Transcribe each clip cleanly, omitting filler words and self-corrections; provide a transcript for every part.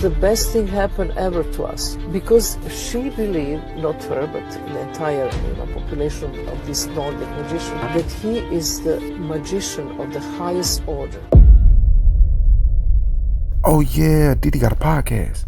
the best thing happened ever to us, because she believed, not her, but the entire population of this Nordic magician, that he is the magician of the highest order. Oh yeah, Diddy got a podcast.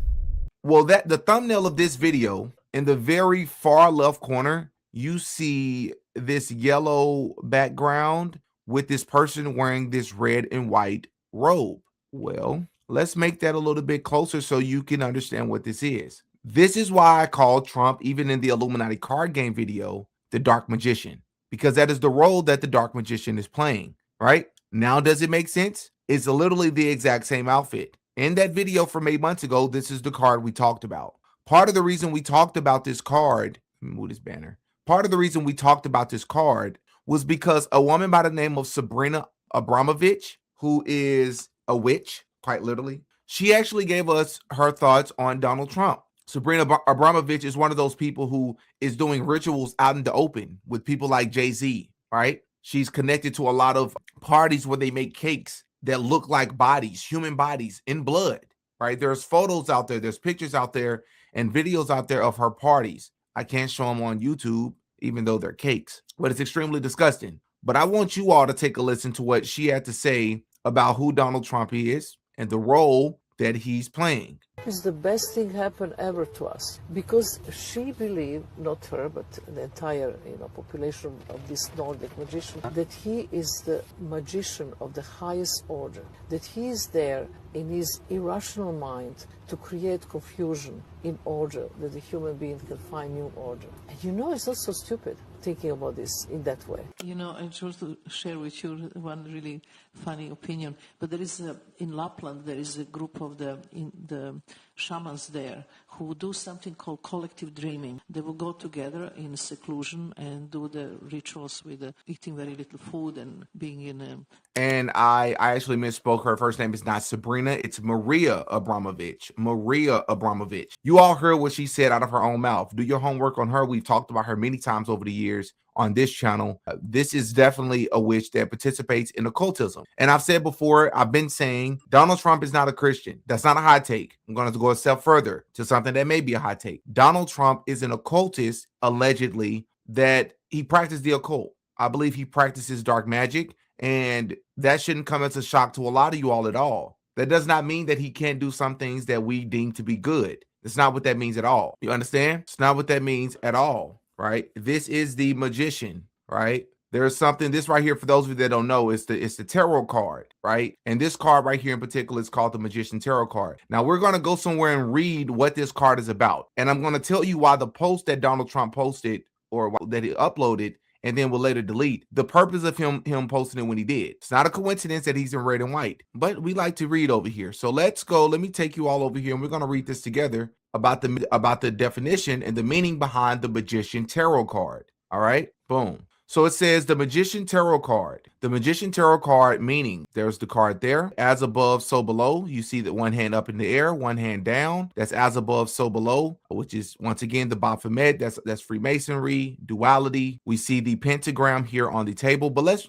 Well, the thumbnail of this video, in the very far left corner, you see this yellow background with this person wearing this red and white robe. Well, let's make that a little bit closer so you can understand what this is. This is why I call Trump, even in the Illuminati card game video, the Dark Magician, because that is the role that the Dark Magician is playing, right? Now, does it make sense? It's literally the exact same outfit. In that video from 8 months ago, this is the card we talked about. Part of the reason we talked about this card, let me move this banner. Part of the reason we talked about this card was because a woman by the name of Marina Abramović, who is a witch, quite literally, she actually gave us her thoughts on Donald Trump. Marina Abramović is one of those people who is doing rituals out in the open with people like Jay-Z, right? She's connected to a lot of parties where they make cakes that look like bodies, human bodies in blood, right? There's photos out there, there's pictures out there and videos out there of her parties. I can't show them on YouTube, even though they're cakes, but it's extremely disgusting. But I want you all to take a listen to what she had to say about who Donald Trump is and the role that he's playing. It's the best thing happened ever to us, because she believed, not her, but the entire population of this Nordic magician, that he is the magician of the highest order, that he is there in his irrational mind to create confusion in order that the human being can find new order. And it's not so stupid thinking about this in that way. I just to share with you one really funny opinion, but there is in Lapland, there is a group of the shamans there who do something called collective dreaming. They will go together in seclusion and do the rituals with eating very little food and being in a... And I actually misspoke. Her first name is not Sabrina, it's Maria Abramović. Maria Abramović. You all heard what she said out of her own mouth. Do your homework on her. We've talked about her many times over the years on this channel. This is definitely a witch that participates in occultism. And I've said before, I've been saying Donald Trump is not a Christian. That's not a hot take. I'm going to go a step further to something that may be a hot take. Donald Trump is an occultist, allegedly, that he practiced the occult. I believe he practices dark magic, and that shouldn't come as a shock to a lot of you all at all. That does not mean that he can't do some things that we deem to be good. That's not what that means at all. You understand? It's not what that means at all, right? This is the magician, right? There's something, this right here, for those of you that don't know, it's the tarot card, right? And this card right here in particular is called the Magician Tarot card. Now we're going to go somewhere and read what this card is about. And I'm going to tell you why the post that Donald Trump posted, or that he uploaded, and then will later delete, the purpose of him posting it when he did. It's not a coincidence that he's in red and white, but we like to read over here. So let's go. Let me take you all over here, and we're going to read this together about the definition and the meaning behind the Magician Tarot card. All right, boom. So it says the Magician Tarot card. The Magician Tarot card meaning, there's the card there. As above, so below. You see that one hand up in the air, one hand down. That's as above, so below, which is once again the Baphomet. That's Freemasonry, duality. We see the pentagram here on the table, but let's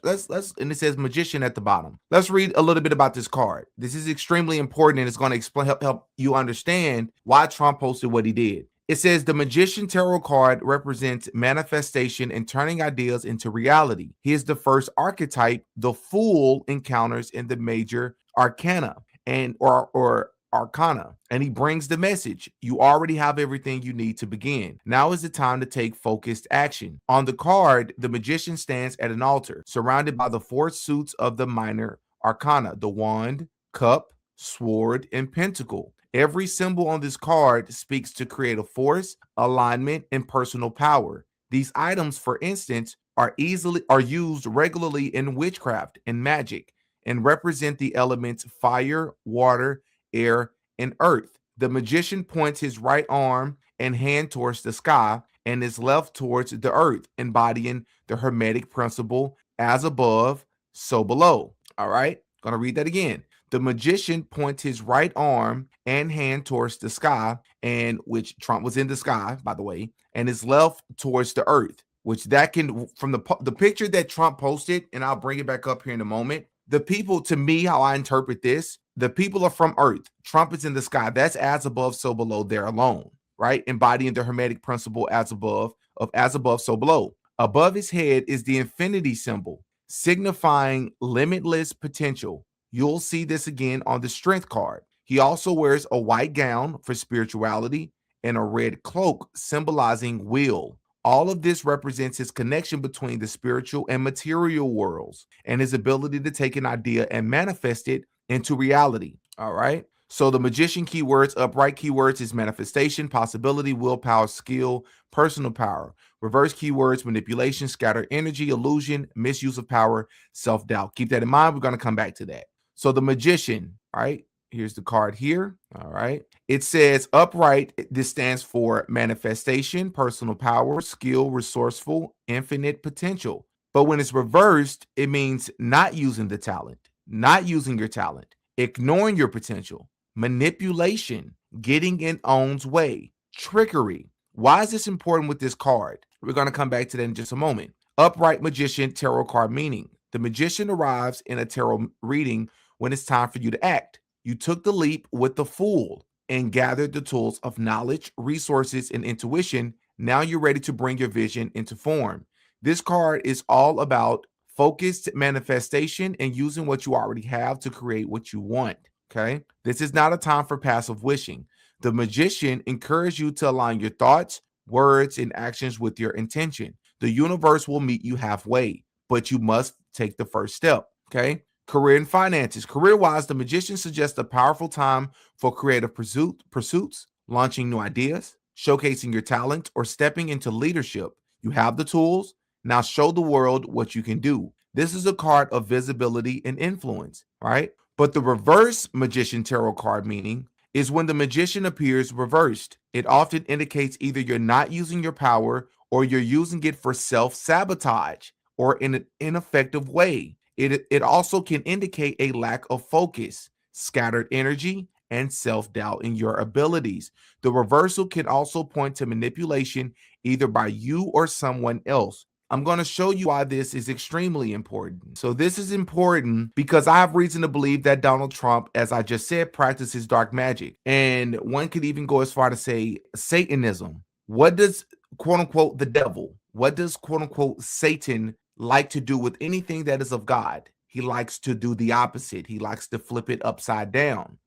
and it says magician at the bottom. Let's read a little bit about this card. This is extremely important, and it's going to help you understand why Trump posted what he did. It says the Magician Tarot card represents manifestation and turning ideas into reality. He is the first archetype the Fool encounters in the major arcana or arcana, and he brings the message: you already have everything you need to begin. Now is the time to take focused action. On the card, the magician stands at an altar, surrounded by the four suits of the minor arcana: the wand, cup, sword, and pentacle. Every symbol on this card speaks to creative force, alignment, and personal power. These items, for instance, are used regularly in witchcraft and magic and represent the elements fire, water, air, and earth. The magician points his right arm and hand towards the sky and his left towards the earth, embodying the Hermetic principle: as above, so below. All right, gonna read that again. The magician points his right arm and hand towards the sky, and which Trump was in the sky, by the way, and his left towards the earth, which that can, from the picture that Trump posted, and I'll bring it back up here in a moment. The people, to me, how I interpret this, The people are from earth. Trump is in the sky. That's as above, so below, there alone, right? Embodying the Hermetic principle as above, so below. Above his head is the infinity symbol, signifying limitless potential. You'll see this again on the strength card. He also wears a white gown for spirituality and a red cloak symbolizing will. All of this represents his connection between the spiritual and material worlds and his ability to take an idea and manifest it into reality. All right. So the magician keywords, upright keywords is manifestation, possibility, willpower, skill, personal power. Reverse keywords, manipulation, scattered energy, illusion, misuse of power, self-doubt. Keep that in mind. We're going to come back to that. So the magician, all right, here's the card here. All right. It says upright. This stands for manifestation, personal power, skill, resourceful, infinite potential. But when it's reversed, it means not using the talent, not using your talent, ignoring your potential, manipulation, getting in own's way, trickery. Why is this important with this card? We're going to come back to that in just a moment. Upright magician tarot card meaning. The magician arrives in a tarot reading when it's time for you to act. You took the leap with the fool and gathered the tools of knowledge, resources, and intuition. Now you're ready to bring your vision into form. This card is all about focused manifestation and using what you already have to create what you want. Okay. This is not a time for passive wishing. The magician encourages you to align your thoughts, words, and actions with your intention. The universe will meet you halfway, but you must take the first step. Okay. Career and finances. Career-wise, the magician suggests a powerful time for creative pursuits, launching new ideas, showcasing your talent, or stepping into leadership. You have the tools. Now show the world what you can do. This is a card of visibility and influence, right? But the reverse magician tarot card meaning is when the magician appears reversed. It often indicates either you're not using your power or you're using it for self-sabotage or in an ineffective way. It also can indicate a lack of focus, scattered energy, and self-doubt in your abilities. The reversal can also point to manipulation either by you or someone else. I'm going to show you why this is extremely important. So this is important because I have reason to believe that Donald Trump, as I just said, practices dark magic. And one could even go as far to say Satanism. What does, quote unquote, the devil, what does, quote unquote, Satan like to do with anything that is of God? He likes to do the opposite. He likes to flip it upside down.